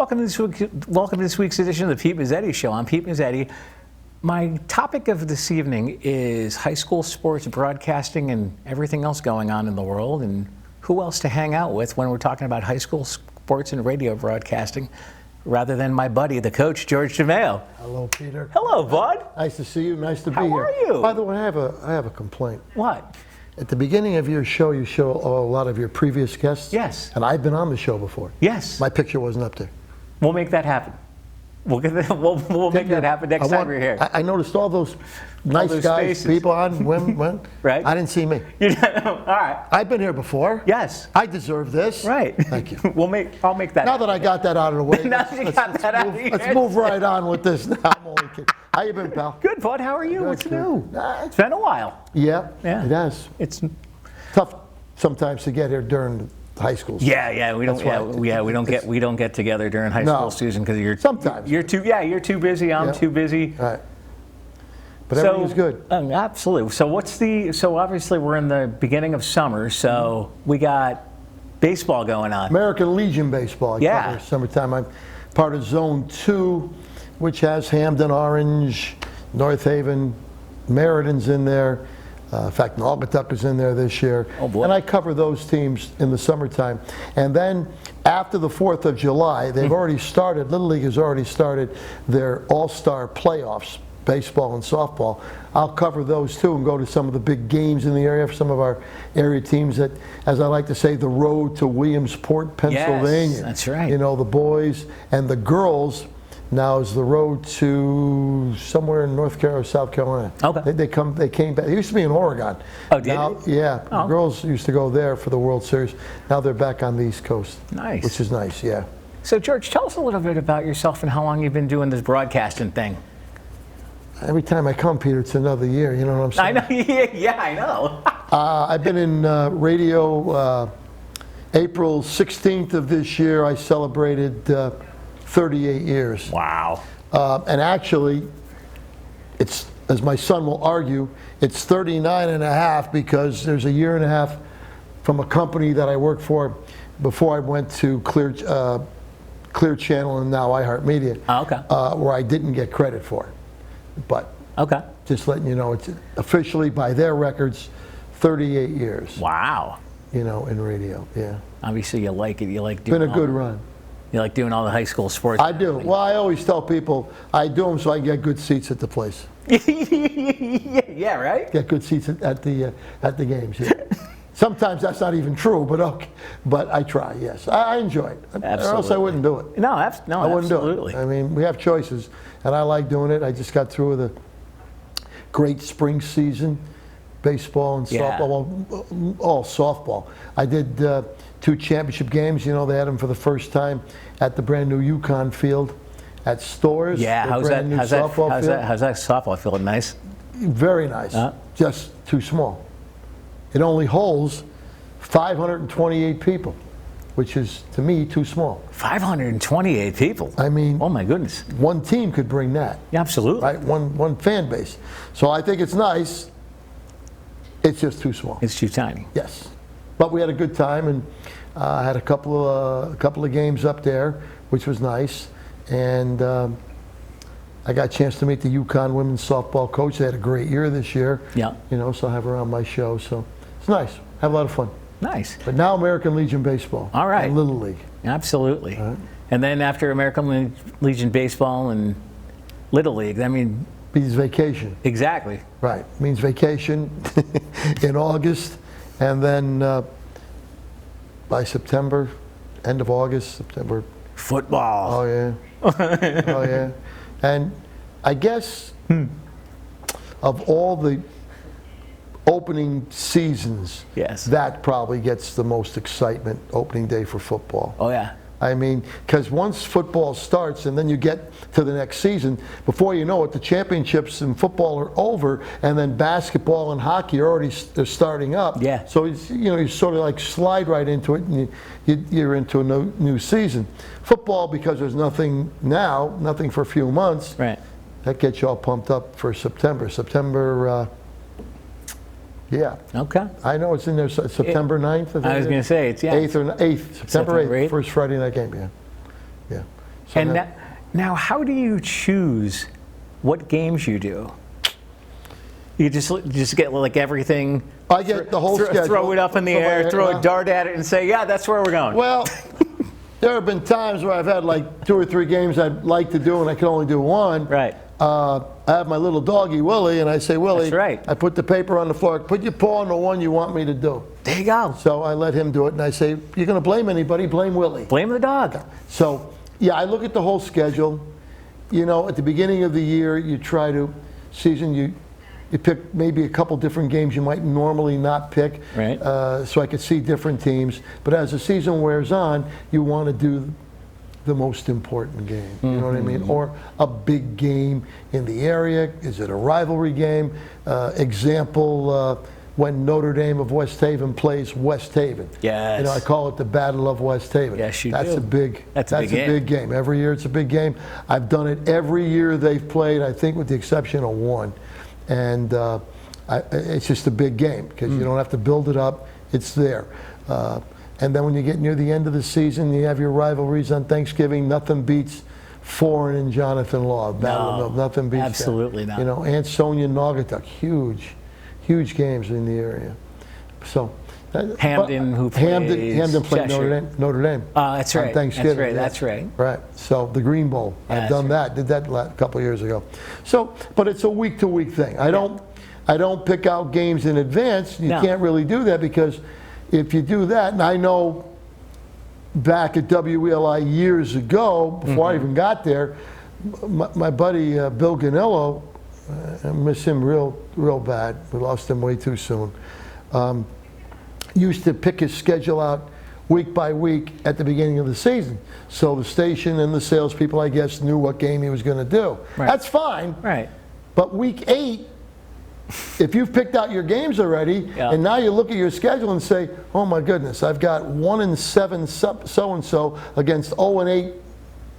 welcome to this week's edition of the Pete Mezzetti Show. I'm Pete Mezzetti. My topic of this evening is high school sports broadcasting and everything else going on in the world, and who else to hang out with when we're talking about high school sports and radio broadcasting, rather than my buddy, the coach, George DeMaio. Hello, Peter. Hello, bud. Nice to see you. Nice to be here. How are you? By the way, I have a complaint. What? At the beginning of your show, you show a lot of your previous guests. Yes. And I've been on the show before. Yes. My picture wasn't up there. We'll make that happen. We'll make that happen next time you're here. I noticed all those nice those guys, faces. people on, women. Right. I didn't see me. All right. I've been here before. Yes. I deserve this. Right. Thank you. I'll make that. Now that I got that out of the way, let's move right on with this now. I'm only kidding. How you been, pal? Good, bud. How are you? Good, What's good. new? It's been a while. Yeah, Yeah. it has. It's Tough sometimes to get here during high school season. we don't get together during high school season because you're too busy. I'm too busy. Right. But everything's good. Absolutely. So obviously we're in the beginning of summer, so we got baseball going on. American Legion baseball. I cover summertime. I'm part of Zone 2, which has Hamden Orange, North Haven, Meriden's in there. In fact, Naugatuck is in there this year. Oh, boy. And I cover those teams in the summertime. And then after the 4th of July, they've already started, Little League has already started their all-star playoffs, baseball and softball. I'll cover those too and go to some of the big games in the area for some of our area teams that, as I like to say, the road to Williamsport, Pennsylvania. Yes, that's right. You know, the boys and the girls now is the road to somewhere in North Carolina, South Carolina. Okay. They came back. They used to be in Oregon. Oh, did they? Yeah. Oh. The girls used to go there for the World Series. Now they're back on the East Coast. Nice. Which is nice, yeah. So George, tell us a little bit about yourself and how long you've been doing this broadcasting thing. Every time I come, Peter, it's another year. You know what I'm saying? I know. Yeah, I know. I've been in radio. April 16th of this year, I celebrated 38 years. Wow. And actually, it's, as my son will argue, it's 39 and a half because there's a year and a half from a company that I worked for before I went to Clear Channel and now iHeartMedia, where I didn't get credit for it. But just letting you know, it's officially, by their records, 38 years. Wow. You know, in radio, yeah. Obviously, you like it. You like doing Been a good run. You like doing all the high school sports. I do. Well, I always tell people I do them so I can get good seats at the place. Yeah, right? Get good seats at the games. Yeah. Sometimes that's not even true, but okay. But I try. Yes, I enjoy it. Absolutely. Or else I wouldn't do it. No, I wouldn't absolutely. do it. I mean, we have choices, and I like doing it. I just got through with a great spring season, baseball and softball. Well, all softball. I did 2 championship games. You know, they had them for the first time at the brand new Yukon field at Stores. Yeah, how's that softball field? Nice? Very nice. Just too small. It only holds 528 people, which is, to me, too small. 528 people? I mean, oh my goodness. One team could bring that. Yeah, absolutely. Right? One fan base. So I think it's nice. It's just too small. It's too tiny. Yes. But we had a good time, and I had a couple of games up there, which was nice. And I got a chance to meet the Yukon women's softball coach. They had a great year this year. Yeah. You know, so I have her on my show. So it's nice. Have a lot of fun. Nice. But now American Legion baseball. All right. And Little League. Absolutely. Right. And then after American Legion baseball and Little League, I mean, means vacation. Exactly. Right. Means vacation in August, and then by September, end of August, September. Football. Oh yeah. Oh yeah. And I guess of all the opening seasons, that probably gets the most excitement, opening day for football. Oh yeah. I mean, because once football starts and then you get to the next season, before you know it, the championships in football are over, and then basketball and hockey are already starting up. Yeah. So it's, you know, you sort of like slide right into it, and you're into a new season. Football, because there's nothing now, nothing for a few months. Right. That gets you all pumped up for September. Yeah. Okay. I know it's in there. September 9th. I was going to say it's 8th or 8th. September 8th. First Friday night game. Yeah. Yeah. So And now, how do you choose what games you do? You just get like everything. I get the whole schedule. Throw it up in the air, throw a dart at it, and say, "Yeah, that's where we're going." Well, there have been times where I've had like 2 or 3 games I'd like to do, and I can only do one. Right. I have my little doggy Willie, and I say, Willie, That's right. I put the paper on the floor. Put your paw on the one you want me to do. There you go. So I let him do it, and I say, you're going to blame anybody? Blame Willie. Blame the dog. So yeah, I look at the whole schedule. You know, at the beginning of the year, you try to you pick maybe a couple different games you might normally not pick, Right. So I could see different teams. But as the season wears on, you want to do the most important game. You know what I mean? Or a big game in the area. Is it a rivalry game? Example, when Notre Dame of West Haven plays West Haven. Yes. You know, I call it the Battle of West Haven. Yes, you That's do. a big. That's a big game. Every year it's a big game. I've done it every year they've played. I think with the exception of one, and it's just a big game because you don't have to build it up. It's there. And then when you get near the end of the season, you have your rivalries on Thanksgiving. Nothing beats Foreign and Jonathan Law. Battle of Mill. Nothing beats absolutely that. not. You know, Aunt Sonia Naugatuck. Huge games in the area. So Hamden, who plays Hamden played Cheshire. Notre Dame. That's on right. Thanksgiving. That's right. Right. So the Green Bowl. I've done that. Did that a couple of years ago. So, but it's a week-to-week thing. I don't pick out games in advance. You can't really do that because if you do that, and I know back at WELI years ago, before I even got there, my buddy Bill Ganillo, I miss him real bad. We lost him way too soon. Used to pick his schedule out week by week at the beginning of the season. So the station and the salespeople, I guess, knew what game he was going to do. Right. That's fine. Right. But week 8, if you've picked out your games already, and now you look at your schedule and say, oh my goodness, I've got 1-7 so-and-so against 0-8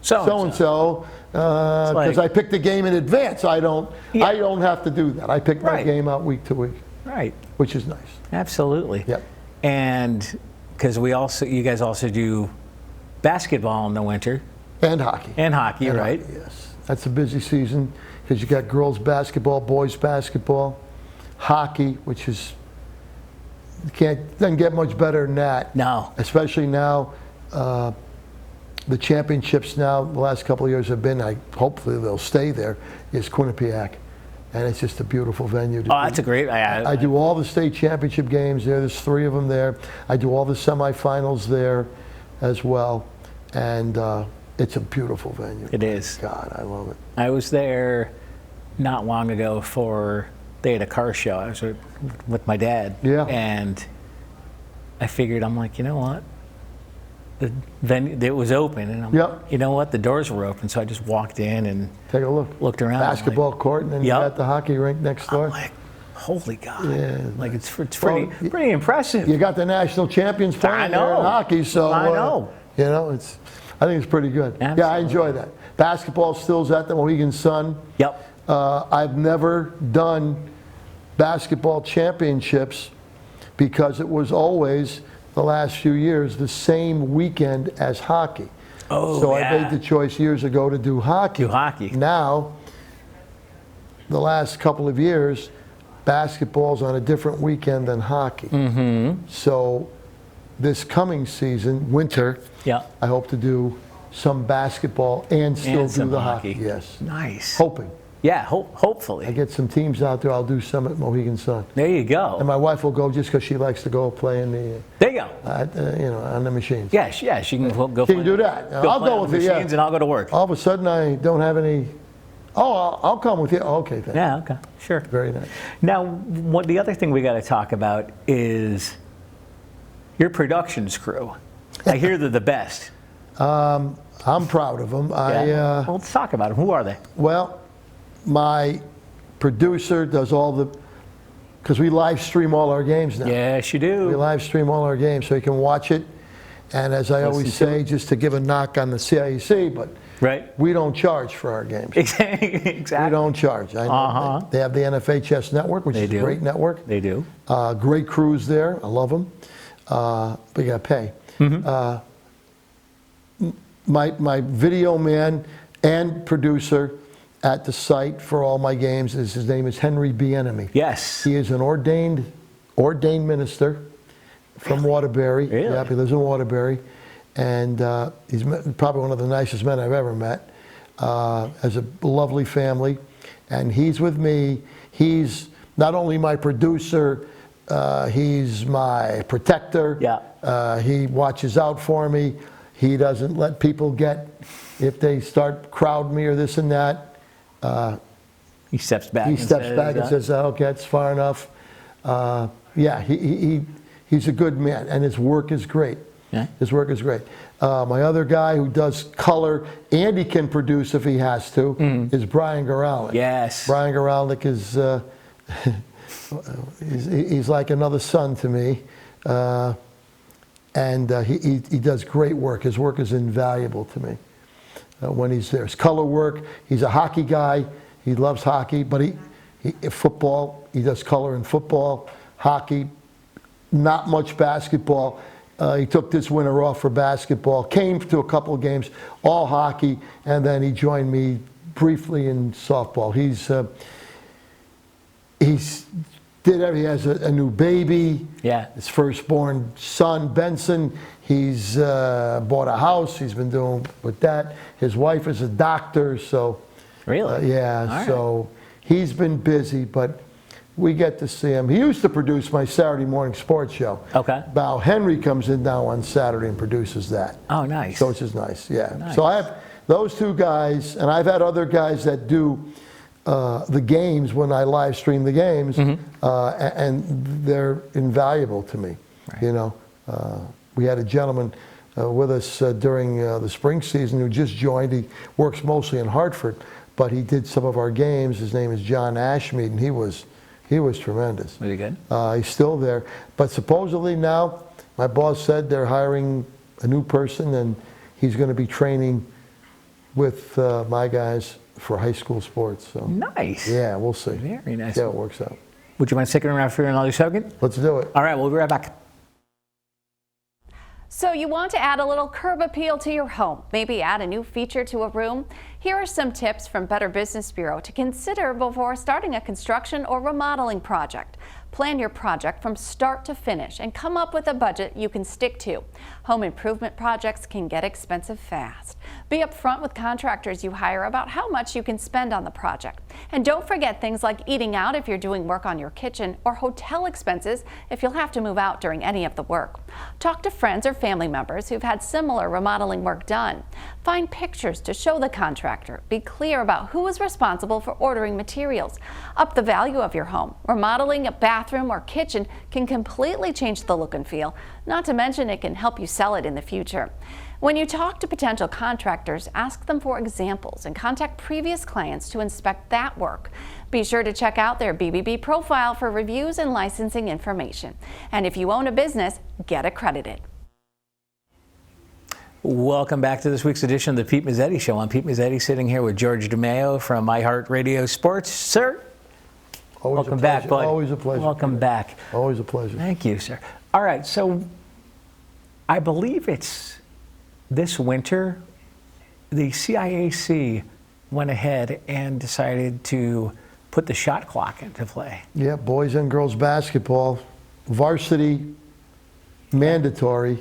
so-and-so, because I picked the game in advance. I don't have to do that. I pick my game out week to week. Right. Which is nice. Absolutely. Yep. And because you guys also do basketball in the winter. And hockey. And hockey, right? Hockey, yes. That's a busy season because you got girls basketball, boys basketball, hockey, which is doesn't get much better than that. No. Especially now, the championships now the last couple of years have been. Hopefully they'll stay there. Is Quinnipiac, and it's just a beautiful venue. That's a great. I do all the state championship games there. There's 3 of them there. I do all the semifinals there, as well, and it's a beautiful venue. It is. God, I love it. I was there not long ago they had a car show. I was with my dad. Yeah. And I figured, I'm like, you know what? The venue, it was open, and I'm like, you know what? The doors were open, so I just walked in and take a look. Looked around. Basketball court, and then you got the hockey rink next door. I'm like, holy God! Yeah. Like it's pretty impressive. You got the national champions playing there in hockey, so I know. You know, I think it's pretty good. Absolutely. Yeah, I enjoy that. Basketball still's at the Mohegan Sun. Yep. I've never done basketball championships because it was always, the last few years, the same weekend as hockey. So I made the choice years ago to do hockey. Now, the last couple of years, basketball's on a different weekend than hockey. So this coming season, winter, I hope to do some basketball and still do the hockey. Yes. Nice. Hoping. Yeah, hopefully. I get some teams out there. I'll do some at Mohegan Sun. There you go. And my wife will go just because she likes to go play in the. There you go. On the machines. Yeah, she can go. She can do that. I'll go with the machines and I'll go to work. All of a sudden, I don't have any. Oh, I'll come with you. Oh, okay, thanks. Yeah. Okay. Sure. Very nice. Now, the other thing we got to talk about is your productions crew. I hear they're the best. I'm proud of them. Well, let's talk about them. Who are they? Well, my producer does all the, because we live stream all our games now. Yes, you do. We live stream all our games so you can watch it. And as I always say, just to give a knock on the CIEC, but we don't charge for our games. Exactly. We don't charge. I know they have the NFHS network, which is a great network. They do. Great crews there. I love them. But you got to pay. my video man and producer at the site for all my games, his name is Henry Bienemy. Yes. He is an ordained minister from Waterbury. Really? Yeah, he lives in Waterbury. And he's probably one of the nicest men I've ever met. Has a lovely family. And he's with me. He's not only my producer, he's my protector. Yeah. He watches out for me. He doesn't let people get, if they start crowding me or this and that. He steps back. He steps back and says, okay, it's far enough. Yeah, he's a good man, and his work is great. Yeah. His work is great. My other guy who does color, and he can produce if he has to, is Brian Goralick. Yes. Brian Goralick is, he's like another son to me. And he does great work. His work is invaluable to me when he's there. His color work, he's a hockey guy. He loves hockey, but football, he does color in football, hockey, not much basketball. He took this winter off for basketball, came to a couple of games, all hockey, and then he joined me briefly in softball. He has a new baby. Yeah. His firstborn son, Benson. He's bought a house. He's been doing with that. His wife is a doctor, so. Really? Yeah, All so he's been busy, but we get to see him. He used to produce my Saturday morning sports show. Okay. Now Henry comes in now on Saturday and produces that. Oh, nice. So it's just nice, yeah. Nice. So I have those two guys, and I've had other guys that do the games when I live stream the games, and they're invaluable to me. Right. You know, we had a gentleman with us during the spring season who just joined. He works mostly in Hartford, but he did some of our games. His name is John Ashmead, and he was tremendous. Really good. He's still there, but supposedly now, my boss said they're hiring a new person, and he's going to be training with my guys for high school sports. So Nice. yeah, we'll see. Very nice. See how it works out. Would you mind sticking around for another second? Let's do it. All right, we'll be right back. So you want to add a little curb appeal to your home, maybe add a new feature to a room? Here are some tips from Better Business Bureau to consider before starting a construction or remodeling project. Plan your project from start to finish and come up with a budget you can stick to. Home improvement projects can get expensive fast. Be upfront with contractors you hire about how much you can spend on the project. And don't forget things like eating out if you're doing work on your kitchen, or hotel expenses if you'll have to move out during any of the work. Talk to friends or family members who've had similar remodeling work done. Find pictures to show the contractor. Be clear about who is responsible for ordering materials. Up the value of your home. Remodeling a bathroom or kitchen can completely change the look and feel, not to mention it can help you sell it in the future. When you talk to potential contractors, ask them for examples and contact previous clients to inspect that work. Be sure to check out their BBB profile for reviews and licensing information. And if you own a business, get accredited. Welcome back to this week's edition of the Pete Mezzetti Show. I'm Pete Mezzetti, sitting here with George DeMaio from iHeartRadio Sports. Sir, Always welcome a back, pleasure. bud. Always a pleasure. Welcome back. Always a pleasure. Thank you, sir. All right, so I believe it's this winter, the CIAC went ahead and decided to put the shot clock into play. Yeah, boys and girls basketball, varsity mandatory,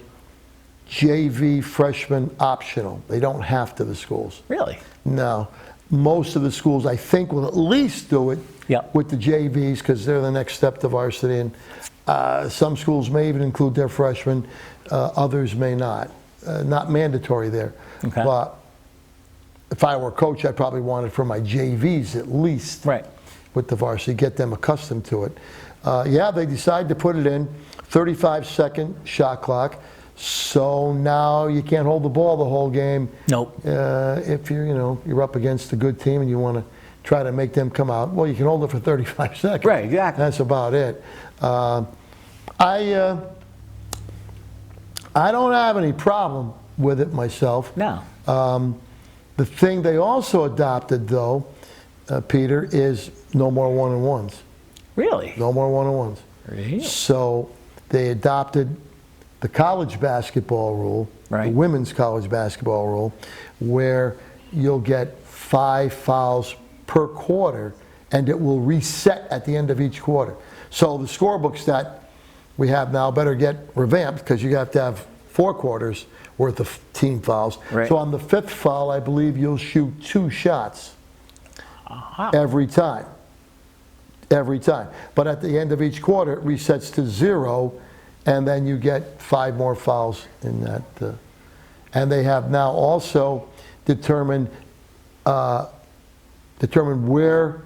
JV freshman optional. They don't have to, the schools. Really? No. Most of the schools, I think, will at least do it Yep. with the JVs because they're the next step to varsity. And some schools may even include their freshmen. Others may not. Not mandatory there. Okay. But if I were a coach, I'd probably want it for my JVs at least. Right. With the varsity, get them accustomed to it. Yeah, they decided to put it in, 35-second shot clock. So now you can't hold the ball the whole game. Nope. If you're up against a good team and you want to try to make them come out, well, you can hold it for 35 seconds. Right, exactly. That's about it. I don't have any problem with it myself. No. The thing they also adopted, though, Peter, is no more one-on-ones. Really? No more one-on-ones. Really? So they adopted the college basketball rule, Right. the women's college basketball rule, where you'll get 5 fouls per quarter, and it will reset at the end of each quarter. So the scorebook that we have now better get revamped, because you have to have 4 quarters worth of team fouls. Right. So on the 5th foul, I believe you'll shoot 2 shots every time. Every time. But at the end of each quarter, it resets to 0, and then you get 5 more fouls in that. And they have now also determined where,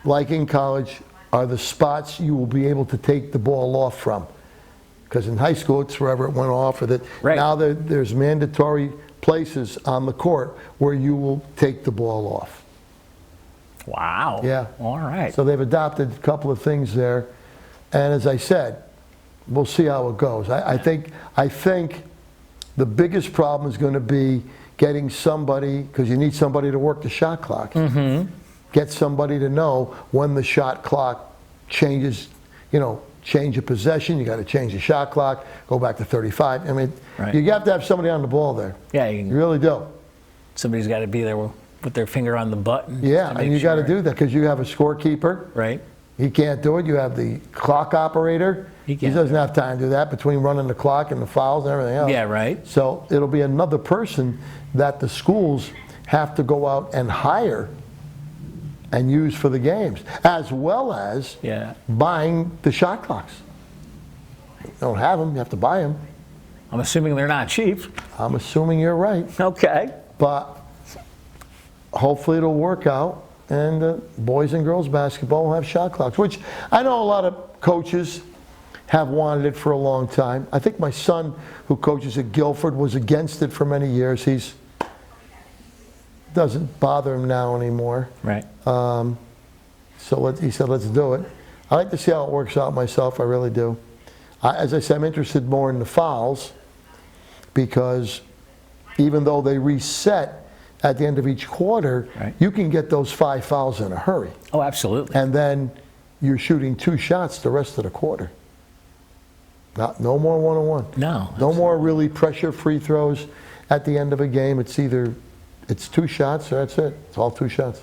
like in college, are the spots you will be able to take the ball off from. Because in high school, it's wherever it went off. Right. Now there's mandatory places on the court where you will take the ball off. Wow. Yeah. All right. So they've adopted a couple of things there. And as I said, we'll see how it goes. I think the biggest problem is going to be getting somebody, because you need somebody to work the shot clock. Mm-hmm. Get somebody to know when the shot clock changes, change of possession. You got to change the shot clock, go back to 35. I mean, Right. You have to have somebody on the ball there. Yeah, You really do. somebody's got to be there with their finger on the button. Yeah, to and make you got to sure. do that because you have a scorekeeper. Right. He can't do it. You have the clock operator. He He can't doesn't have time to do that between running the clock and the fouls and everything else. Yeah, right. So it'll be another person that the schools have to go out and hire and use for the games, as well as Yeah. buying the shot clocks. You don't have them, you have to buy them. I'm assuming they're not cheap. I'm assuming you're right, Okay. but hopefully it'll work out, and boys and girls basketball will have shot clocks, which I know a lot of coaches have wanted it for a long time. I think my son, who coaches at Guilford, was against it for many years. Doesn't bother him now anymore. Right. So he said, let's do it. I like to see how it works out myself, I really do. As I said, I'm interested more in the fouls, because even though they reset at the end of each quarter, Right. you can get those 5 fouls in a hurry. Oh, absolutely. And then you're shooting 2 shots the rest of the quarter. No more one-on-one. No. No more really pressure free throws at the end of a game. It's 2 shots or that's it. It's all 2 shots.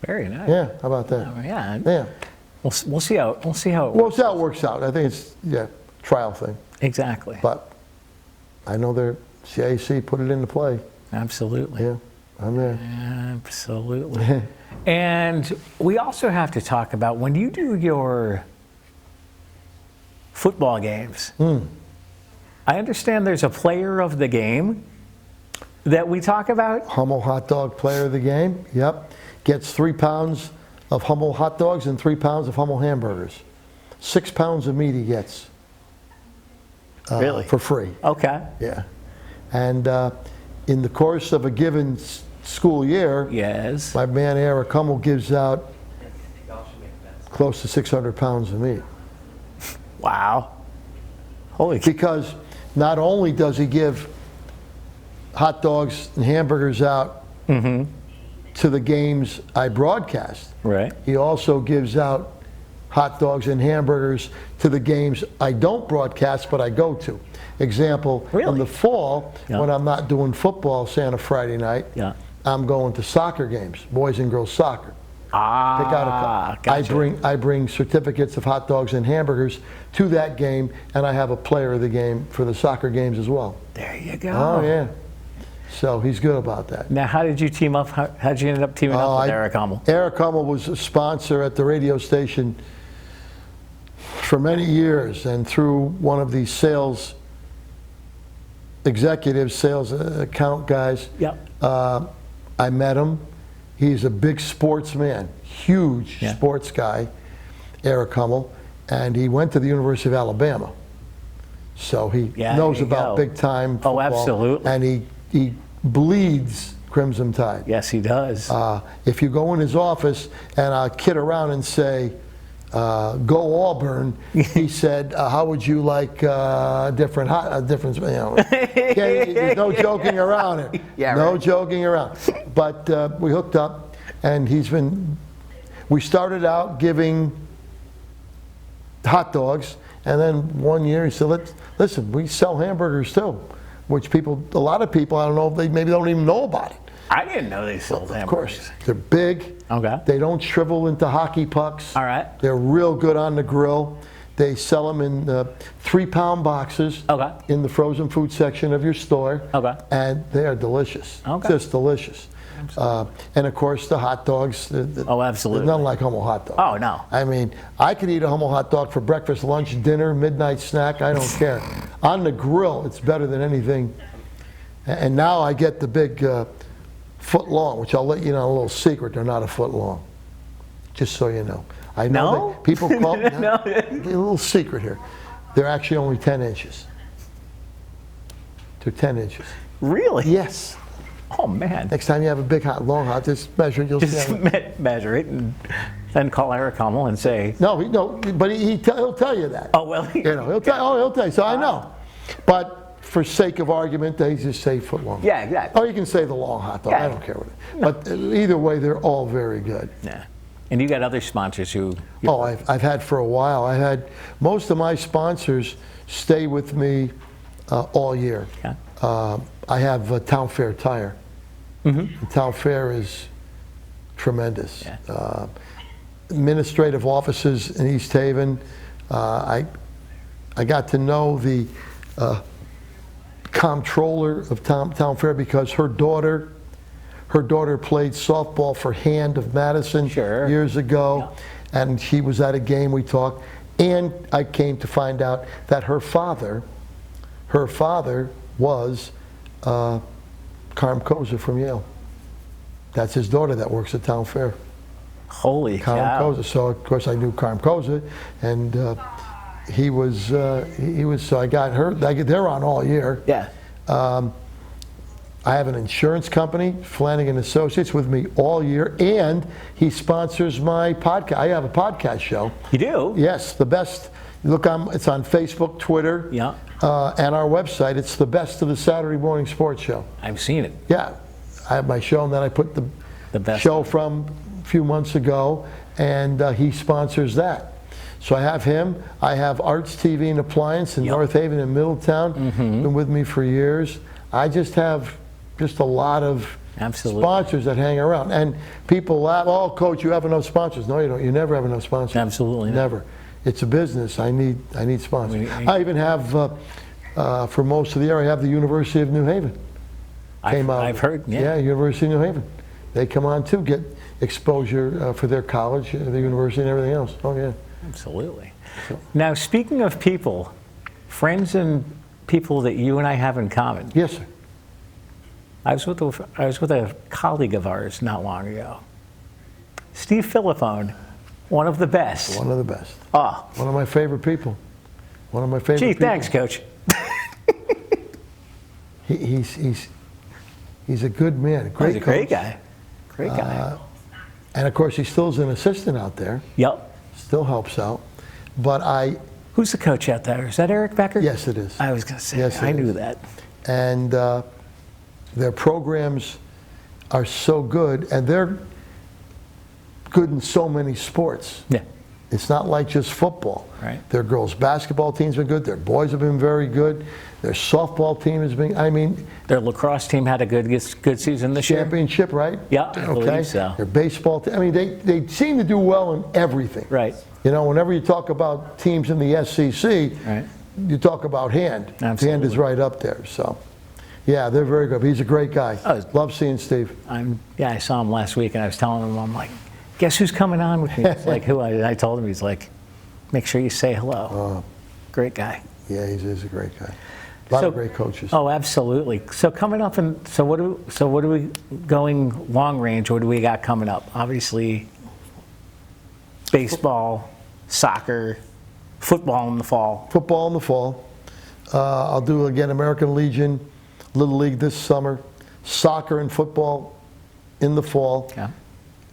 Very nice. Yeah, how about that? Oh, yeah. Yeah. We'll see how it Well, works. we'll see how it works out. I think it's trial thing. Exactly. But I know their CIAC put it into play. Absolutely. Yeah, I'm there. Absolutely. And we also have to talk about when you do your football games. I understand there's a player of the game that we talk about. Hummel hot dog player of the game. Yep. Gets 3 pounds of Hummel hot dogs and 3 pounds of Hummel hamburgers. 6 pounds of meat he gets. Really? For free. Okay. Yeah. And in the course of a given school year, Yes. my man Eric Hummel gives out close to 600 pounds of meat. Wow. Holy. Because not only does he give hot dogs and hamburgers out to the games I broadcast, Right. he also gives out hot dogs and hamburgers to the games I don't broadcast but I go to. Example, in Really? the fall, Yeah. when I'm not doing football, say on a Friday night, Yeah. I'm going to soccer games, boys and girls soccer. Pick out a couple. Gotcha. I bring certificates of hot dogs and hamburgers to that game, and I have a player of the game for the soccer games as well. There you go. Oh yeah. So he's good about that. Now, how did you team up? How did you end up teaming up with Eric Hummel? Eric Hummel was a sponsor at the radio station for many years, and through one of the sales executives, sales account guys, Yep. I met him. He's a big sportsman, huge Yeah. sports guy, Eric Hummel, and he went to the University of Alabama. So he Yeah, knows there you about go. big time football. Oh, absolutely. And he bleeds Crimson Tide. Yes, he does. If you go in his office and kid around and say, "Go Auburn," he said, "How would you like different? There's no joking around it. Yeah, no right. joking around." But we hooked up, and we started out giving hot dogs, and then one year he said, "Listen, we sell hamburgers too. which a lot of people, I don't know, they maybe don't even know about it. I didn't know they sold hamburgers. Of course, they're big. Okay. They don't shrivel into hockey pucks. All right. They're real good on the grill. They sell them in 3-pound boxes Okay. in the frozen food section of your store. Okay. And they are delicious. Okay. Just delicious. And of course, the hot dogs. Oh, absolutely. There's nothing like Hummel hot dog. Oh, no. I mean, I could eat a Hummel hot dog for breakfast, lunch, dinner, midnight snack. I don't care. On the grill, it's better than anything. And now I get the big foot long, which I'll let you know a little secret. They're not a foot long. Just so you know. I know No? that people call No. a little secret here. They're actually only 10 inches. They're 10 inches. Really? Yes. Oh, man. Next time you have a big hot, long hot, just measure it. You'll Just see. measure it and then call Eric Hummel and say, No, but he'll tell you that. oh, well, You know, he'll tell you. So I know. But for sake of argument, they just say foot long. yeah, exactly. Or you can say the long hot dog. Yeah. I don't care what it is. But either way, they're all very good. Yeah. And you got other sponsors who... Oh, I've had for a while. I had most of my sponsors stay with me all year. Yeah. I have Town Fair Tire. Mm-hmm. Town Fair is tremendous. Yeah. Administrative offices in East Haven. I got to know the comptroller of Town Fair because her daughter played softball for Hand of Madison Sure. years ago, Yeah. and she was at a game. We talked, and I came to find out that her father was Carm Koza from Yale. That's his daughter that works at Town Fair. Holy Carm cow. Koza. So of course I knew Carm Koza, and he was. So I got her. They're on all year. Yeah. I have an insurance company, Flanagan Associates, with me all year, and he sponsors my podcast. I have a podcast show. You do? Yes, the best. Look, it's on Facebook, Twitter, Yeah. and our website. It's the best of the Saturday morning sports show. I've seen it. Yeah, I have my show, and then I put The best. show from a few months ago, and he sponsors that. So I have him. I have Arts TV and Appliance in Yep. North Haven and Middletown. Been with me for years. I just have a lot of Absolutely. sponsors that hang around. And people laugh, oh, Coach, you have enough sponsors. No, you don't. You never have enough sponsors. Absolutely not. Never. It's a business. I need sponsors. I even have, for most of the year, I have the University of New Haven. I've heard, yeah. Yeah, University of New Haven. They come on too, get exposure for their college, the university, and everything else. Oh, yeah. Absolutely. Now, speaking of people, friends and people that you and I have in common, Yes, sir. I was with a colleague of ours not long ago. Steve Philippone, one of the best. One of the best. Oh, One of my favorite people. One of my favorite gee, people. thanks, Coach. He's a good man, He's a great coach. guy. Great guy. And of course, he still's an assistant out there. Yep. Still helps out. But Who's the coach out there? Is that Eric Becker? yes, it is. I was going to say, Yes, it I knew is. that. And their programs are so good, and they're good in so many sports. Yeah. It's not like just football. Right. Their girls' basketball team's been good. Their boys have been very good. Their softball team has been, Their lacrosse team had a good season this year. championship, right? Yeah, I believe so. Their baseball team, they seem to do well in everything. Right. You know, whenever you talk about teams in the SEC, Right. you talk about Hand. Hand is Absolutely. right up there. So, yeah, they're very good. He's a great guy. Oh. Love seeing Steve. I saw him last week, and I was telling him, I'm like, guess who's coming on with me? It's like, who? I told him, he's like, make sure you say hello. Great guy. Yeah, he's a great guy. A lot of great coaches. Oh, absolutely. So coming up, what are we going long range? What do we got coming up? Obviously, baseball, soccer, football in the fall. Football in the fall. I'll do, again, American Legion, Little League this summer. Soccer and football in the fall. Yeah.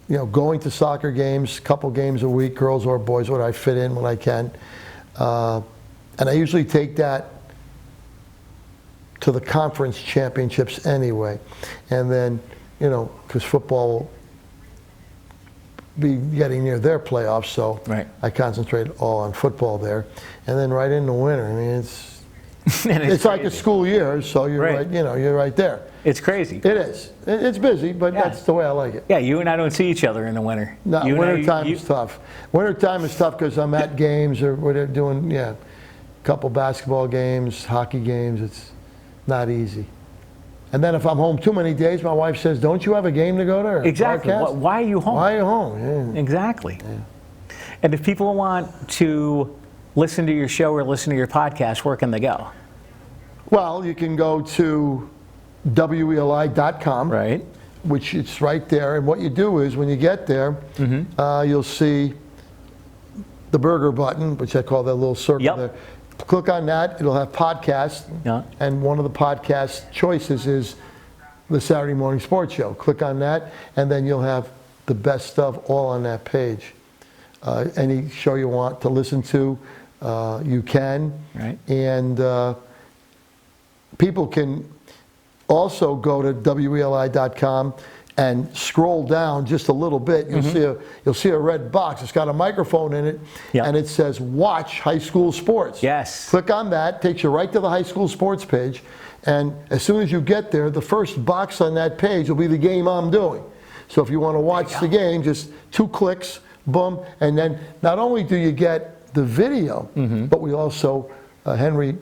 You know, going to soccer games, couple games a week, girls or boys, what I fit in when I can. And I usually take that to the conference championships anyway. And then, you know, because football will be getting near their playoffs, so Right. I concentrate all on football there. And then right in the winter, I mean, And it's like a crazy. school year, so you're Right. right, you're right there. It's crazy. It is. It's busy, but Yeah. that's the way I like it. Yeah, you and I don't see each other in the winter. No, You and I- wintertime you- is tough. Wintertime is tough because I'm at games or what they're doing, a couple basketball games, hockey games. It's not easy. And then if I'm home too many days, my wife says, don't you have a game to go to? or Exactly. broadcast?" Why are you home? Why are you home? Yeah. Exactly. And if people want to listen to your show or listen to your podcast, where can they go? Well, you can go to WELI.com, Right. which it's right there. And what you do is when you get there, you'll see the burger button, which I call that little circle Yep. there. Click on that. It'll have podcasts. Yeah. And one of the podcast choices is the Saturday Morning Sports Show. Click on that, and then you'll have the best stuff all on that page. Any show you want to listen to, you can. Right. And people can also go to WELI.com and scroll down just a little bit. You'll see a red box. It's got a microphone in it, Yeah. and it says "Watch High School Sports." Yes. Click on that. Takes you right to the high school sports page, and as soon as you get there, the first box on that page will be the game I'm doing. So if you want to watch the game, just 2 clicks, boom, and then not only do you get the video, but we also Henry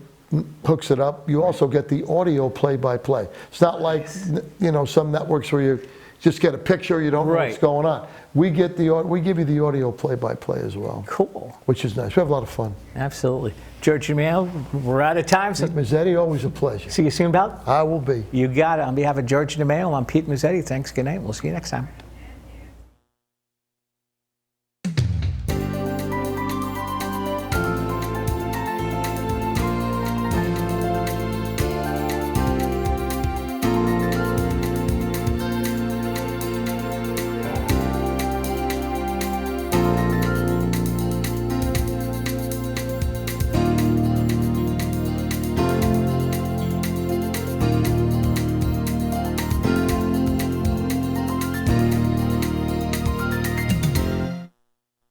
hooks it up. You also get the audio play-by-play. It's not like some networks where you just get a picture, you don't know what's Right. going on. We give you the audio play-by-play as well, Cool. which is nice. We have a lot of fun. Absolutely. George DeMaio, we're out of time. So Mezzetti, always a pleasure. see you soon, Belt. I will be. You got it. On behalf of George DeMaio, I'm Pete Mezzetti. Thanks. Good night. We'll see you next time.